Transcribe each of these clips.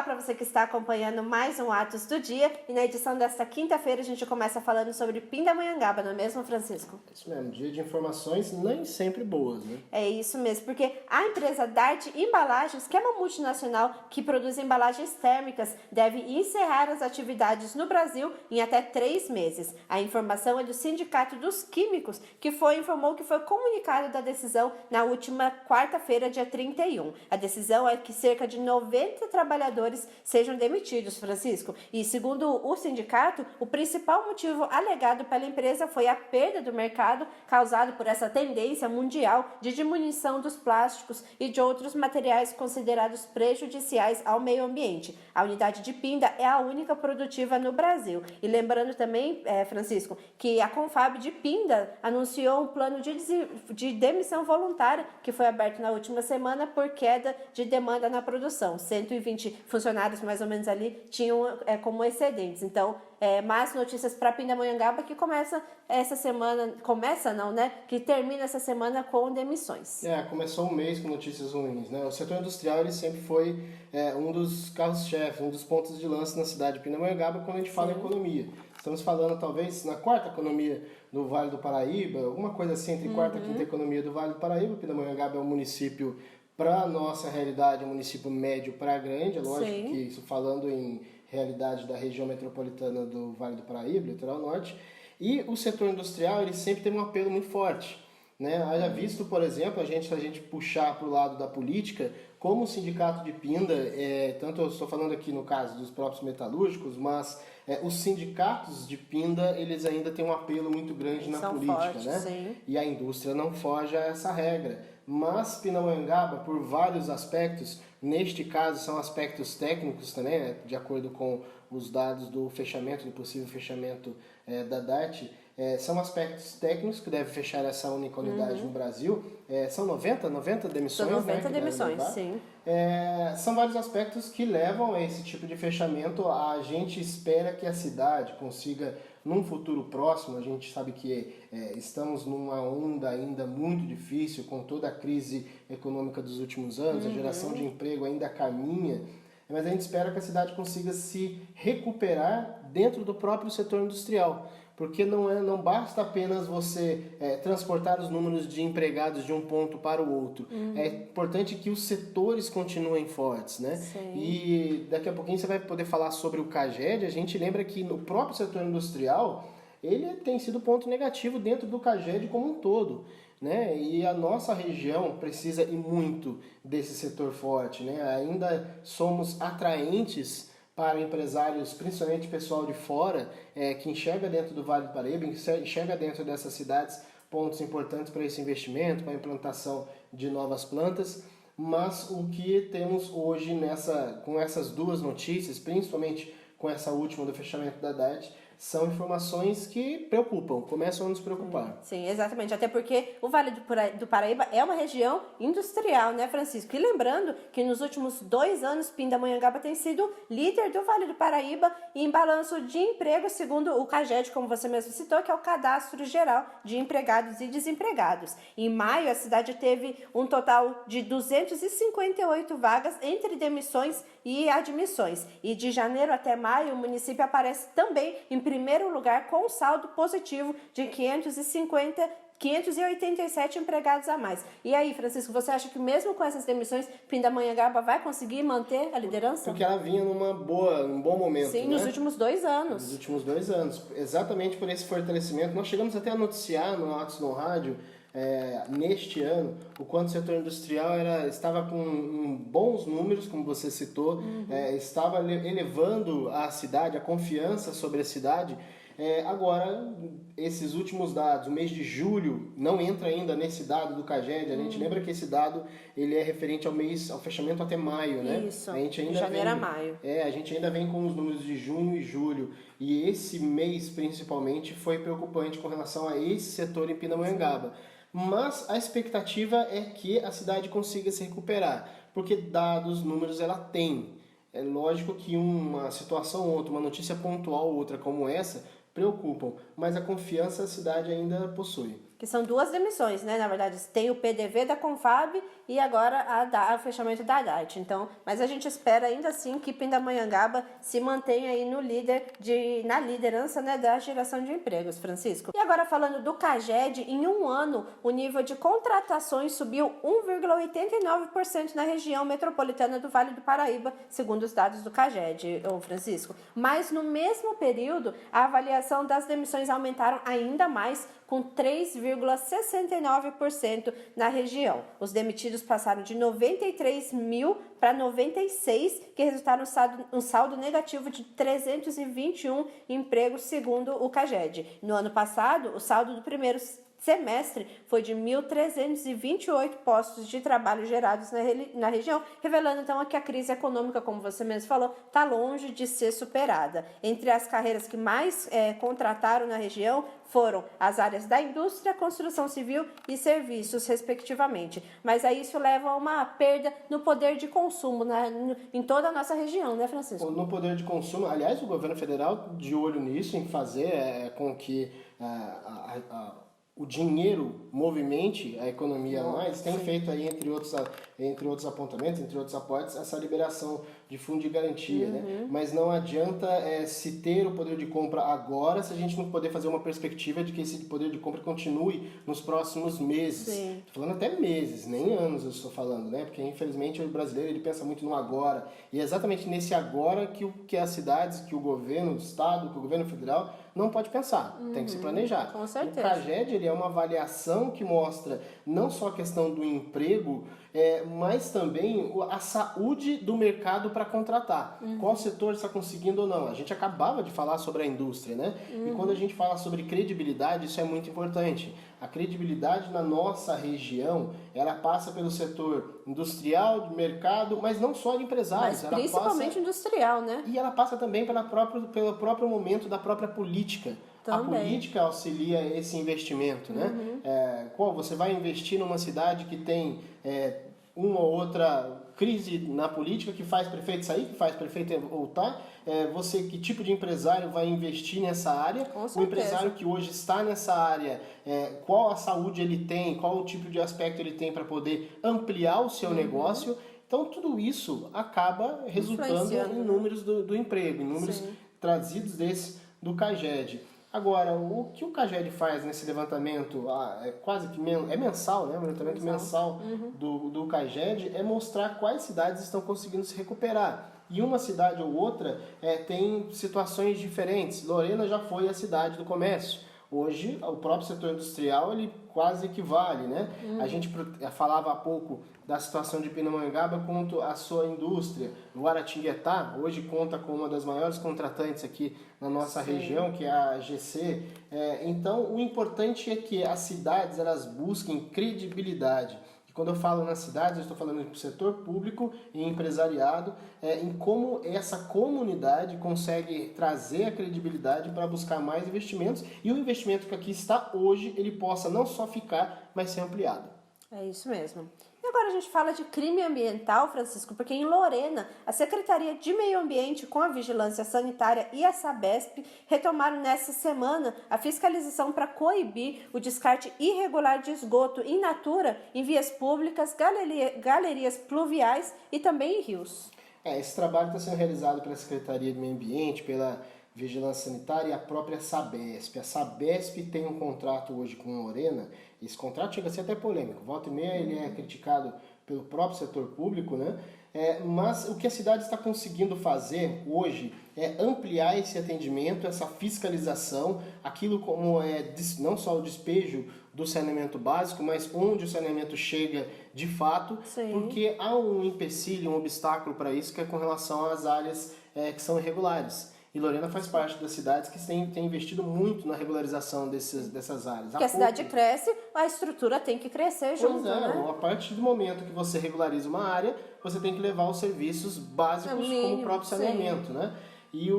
Olá para você que está acompanhando mais um Atos do Dia, e na edição desta quinta-feira a gente começa falando sobre Pindamonhangaba, não é mesmo, Francisco? Isso mesmo, dia de informações nem sempre boas, né? É isso mesmo, porque a empresa Dart Embalagens, que é uma multinacional que produz embalagens térmicas, deve encerrar as atividades no Brasil em até 3 meses. A informação é do Sindicato dos Químicos, que informou que foi comunicado da decisão na última quarta-feira, dia 31. A decisão é que cerca de 90 trabalhadores sejam demitidos, Francisco. E segundo o sindicato, o principal motivo alegado pela empresa foi a perda do mercado causado por essa tendência mundial de diminuição dos plásticos e de outros materiais considerados prejudiciais ao meio ambiente. A unidade de Pinda é a única produtiva no Brasil. E lembrando também, Francisco, que a Confab de Pinda anunciou um plano de demissão voluntária que foi aberto na última semana por queda de demanda na produção. 120 funcionários, mais ou menos, ali tinham como excedentes. Então, mais notícias para Pindamonhangaba, que começa essa semana, que termina essa semana com demissões. Começou um mês com notícias ruins, né? O setor industrial ele sempre foi um dos carros-chefes, um dos pontos de lança na cidade de Pindamonhangaba quando a gente fala em economia. Estamos falando, talvez, na quarta economia do Vale do Paraíba, alguma coisa assim entre quarta e quinta economia do Vale do Paraíba. Pindamonhangaba é um município, para a nossa realidade, um município médio para grande, é lógico que isso falando em realidade da região metropolitana do Vale do Paraíba, litoral norte, e o setor industrial ele sempre teve um apelo muito forte, né? Haja visto, por exemplo, a gente puxar para o lado da política, como o sindicato de Pinda, tanto eu estou falando aqui no caso dos próprios metalúrgicos, mas os sindicatos de Pinda, eles ainda têm um apelo muito grande na política, fortes, né? Sim. E a indústria não foge a essa regra. Mas Pindamonhangaba, por vários aspectos, neste caso são aspectos técnicos também, né? De acordo com os dados do fechamento, do possível fechamento da DART, são aspectos técnicos que devem fechar essa única unidade no Brasil. São 90 demissões, São 90 né, demissões, sim. São vários aspectos que levam a esse tipo de fechamento. A gente espera que a cidade consiga, num futuro próximo, a gente sabe que estamos numa onda ainda muito difícil, com toda a crise econômica dos últimos anos, a geração de emprego ainda caminha, mas a gente espera que a cidade consiga se recuperar dentro do próprio setor industrial. Porque não basta apenas você transportar os números de empregados de um ponto para o outro. É importante que os setores continuem fortes, né? Sim. E daqui a pouquinho você vai poder falar sobre o CAGED. A gente lembra que no próprio setor industrial, ele tem sido ponto negativo dentro do CAGED como um todo, né? E a nossa região precisa e muito desse setor forte, né? Ainda somos atraentes para empresários, principalmente pessoal de fora, que enxerga dentro do Vale do Paraíba, enxerga dentro dessas cidades pontos importantes para esse investimento, para a implantação de novas plantas. Mas o que temos hoje com essas duas notícias, principalmente com essa última do fechamento da DART, são informações que preocupam, começam a nos preocupar. Sim, exatamente. Até porque o Vale do Paraíba é uma região industrial, né, Francisco? E lembrando que nos últimos 2 anos, Pindamonhangaba tem sido líder do Vale do Paraíba em balanço de emprego, segundo o CAGED, como você mesmo citou, que é o Cadastro Geral de Empregados e Desempregados. Em maio, a cidade teve um total de 258 vagas entre demissões e admissões. E de janeiro até maio, o município aparece também em primeiro lugar com um saldo positivo de 587 empregados a mais. E aí, Francisco, você acha que mesmo com essas demissões, Pindamonhangaba vai conseguir manter a liderança? Porque ela vinha num bom momento. Sim, né? nos últimos 2 anos. Nos últimos 2 anos. Exatamente por esse fortalecimento. Nós chegamos até a noticiar no Atos no Rádio, neste ano, o quanto o setor industrial estava com bons números, como você citou, estava elevando a cidade, a confiança sobre a cidade. Agora, esses últimos dados, o mês de julho, não entra ainda nesse dado do CAGED. A gente lembra que esse dado ele é referente ao fechamento até maio, né? Isso, a gente ainda de janeiro a maio. A gente ainda vem com os números de junho e julho. E esse mês, principalmente, foi preocupante com relação a esse setor em Pindamonhangaba. Mas a expectativa é que a cidade consiga se recuperar, porque dados, números ela tem. É lógico que uma situação ou outra, uma notícia pontual ou outra como essa, preocupam. mas a confiança a cidade ainda possui. Que são duas demissões, né? Na verdade, tem o PDV da Confab e agora o fechamento da Haddad. Então, mas a gente espera ainda assim que Pindamonhangaba se mantenha aí na liderança, né, da geração de empregos, Francisco. E agora falando do CAGED, em um ano o nível de contratações subiu 1,89% na região metropolitana do Vale do Paraíba, segundo os dados do CAGED, Francisco. Mas no mesmo período, a avaliação das demissões aumentaram ainda mais, com 3,69% na região. Os demitidos passaram de 93 mil para 96, que resultaram um saldo negativo de 321 empregos, segundo o CAGED. No ano passado, o saldo do primeiro semestre foi de 1.328 postos de trabalho gerados na região, revelando então que a crise econômica, como você mesmo falou, está longe de ser superada. Entre as carreiras que mais contrataram na região foram as áreas da indústria, construção civil e serviços, respectivamente. Mas aí isso leva a uma perda no poder de consumo em toda a nossa região, né, Francisco? No poder de consumo, aliás, o governo federal de olho nisso, em fazer com que o dinheiro movimente a economia mais, tem feito aí, entre outros apontamentos, entre outros aportes, essa liberação de fundo de garantia, né? Mas não adianta se ter o poder de compra agora, se a gente não poder fazer uma perspectiva de que esse poder de compra continue nos próximos meses. Sim. Tô falando até meses, nem anos eu estou falando, né? Porque infelizmente o brasileiro ele pensa muito no agora, e é exatamente nesse agora que as cidades, que o governo do estado, que o governo federal não pode pensar, tem que se planejar. Com certeza. O CAGED ele é uma avaliação que mostra não só a questão do emprego, mas também a saúde do mercado para contratar. Qual setor está conseguindo ou não. A gente acabava de falar sobre a indústria, né? E quando a gente fala sobre credibilidade, isso é muito importante. A credibilidade na nossa região, ela passa pelo setor industrial, de mercado, mas não só de empresários. Mas principalmente industrial, né? E ela passa também pelo próprio momento da própria política. Também. A política auxilia esse investimento, né? Você vai investir numa cidade que tem uma ou outra crise na política, que faz prefeito sair, que faz prefeito voltar. Que tipo de empresário vai investir nessa área? Com certeza. O empresário que hoje está nessa área, qual a saúde ele tem, qual o tipo de aspecto ele tem para poder ampliar o seu negócio. Então, tudo isso acaba resultando em números do emprego, em números trazidos do CAGED. Agora, o que o CAGED faz nesse levantamento, quase que mensal, né? O levantamento mensal do CAGED é mostrar quais cidades estão conseguindo se recuperar. E uma cidade ou outra tem situações diferentes. Lorena já foi a cidade do comércio. Hoje, o próprio setor industrial ele quase equivale, né? A gente falava há pouco da situação de Pindamonhangaba quanto à sua indústria. O Guaratinguetá hoje conta com uma das maiores contratantes aqui na nossa região, que é a GC. Então, o importante é que as cidades elas busquem credibilidade. E quando eu falo nas cidades, eu estou falando do setor público e empresariado, em como essa comunidade consegue trazer a credibilidade para buscar mais investimentos e o investimento que aqui está hoje, ele possa não só ficar, mas ser ampliado. É isso mesmo. E agora a gente fala de crime ambiental, Francisco, porque em Lorena, a Secretaria de Meio Ambiente, com a Vigilância Sanitária e a Sabesp, retomaram nesta semana a fiscalização para coibir o descarte irregular de esgoto in natura em vias públicas, galerias pluviais e também em rios. Esse trabalho está sendo realizado pela Secretaria de Meio Ambiente, pela Vigilância Sanitária e a própria Sabesp. A Sabesp tem um contrato hoje com Lorena. Esse contrato chega a ser até polêmico. Volta e meia ele é criticado pelo próprio setor público, né? Mas o que a cidade está conseguindo fazer hoje é ampliar esse atendimento, essa fiscalização, aquilo como não só o despejo do saneamento básico, mas onde o saneamento chega de fato, porque há um empecilho, um obstáculo para isso, que é com relação às áreas que são irregulares. E Lorena faz parte das cidades que têm investido muito na regularização dessas áreas. Porque a cidade cresce, a estrutura tem que crescer junto, né? A partir do momento que você regulariza uma área, você tem que levar os serviços básicos como o próprio saneamento, né? E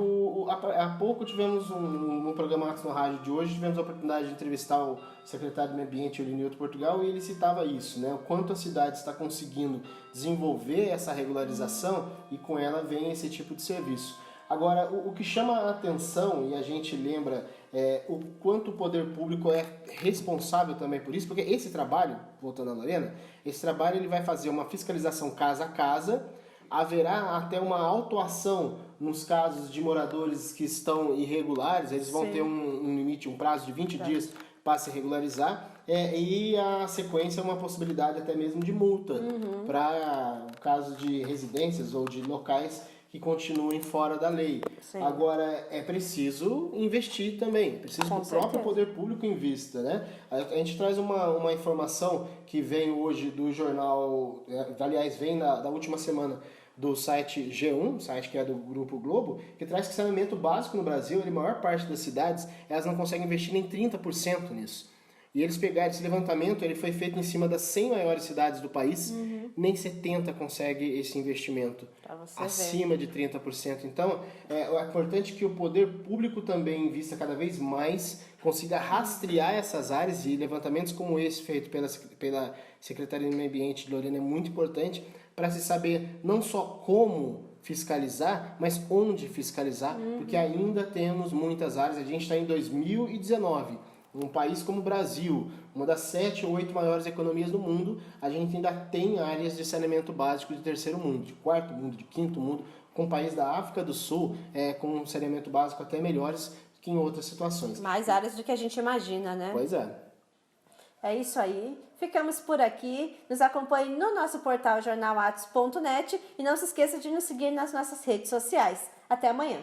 há pouco tivemos no programa Atos no Rádio de hoje, tivemos a oportunidade de entrevistar o secretário do Meio Ambiente, o Nilton Portugal, e ele citava isso, né? O quanto a cidade está conseguindo desenvolver essa regularização e com ela vem esse tipo de serviço. Agora, o que chama a atenção, e a gente lembra o quanto o poder público é responsável também por isso, porque esse trabalho, voltando à Lorena, esse trabalho ele vai fazer uma fiscalização casa a casa, haverá até uma autuação nos casos de moradores que estão irregulares, eles vão ter um limite, um prazo de 20 dias para se regularizar, e a sequência é uma possibilidade até mesmo de multa para casos de residências ou de locais que continuem fora da lei. Sim. Agora, é preciso investir também, preciso que o próprio poder público invista, né? A gente traz uma informação que vem hoje do jornal, aliás, vem da última semana, do site G1, site que é do Grupo Globo, que traz que saneamento básico no Brasil, a maior parte das cidades, elas não conseguem investir nem 30% nisso. E eles pegaram esse levantamento, ele foi feito em cima das 100 maiores cidades do país, nem 70% consegue esse investimento, acima de 30%. Então, é importante que o poder público também invista cada vez mais, consiga rastrear essas áreas, e levantamentos como esse feito pela Secretaria do Meio Ambiente de Lorena é muito importante, para se saber não só como fiscalizar, mas onde fiscalizar, porque ainda temos muitas áreas. A gente está em 2019, um país como o Brasil, uma das 7 ou 8 maiores economias do mundo, a gente ainda tem áreas de saneamento básico de terceiro mundo, de quarto mundo, de quinto mundo, com o país da África do Sul com um saneamento básico até melhores que em outras situações. Mais áreas do que a gente imagina, né? Pois é. É isso aí. Ficamos por aqui. Nos acompanhe no nosso portal jornalatos.net e não se esqueça de nos seguir nas nossas redes sociais. Até amanhã.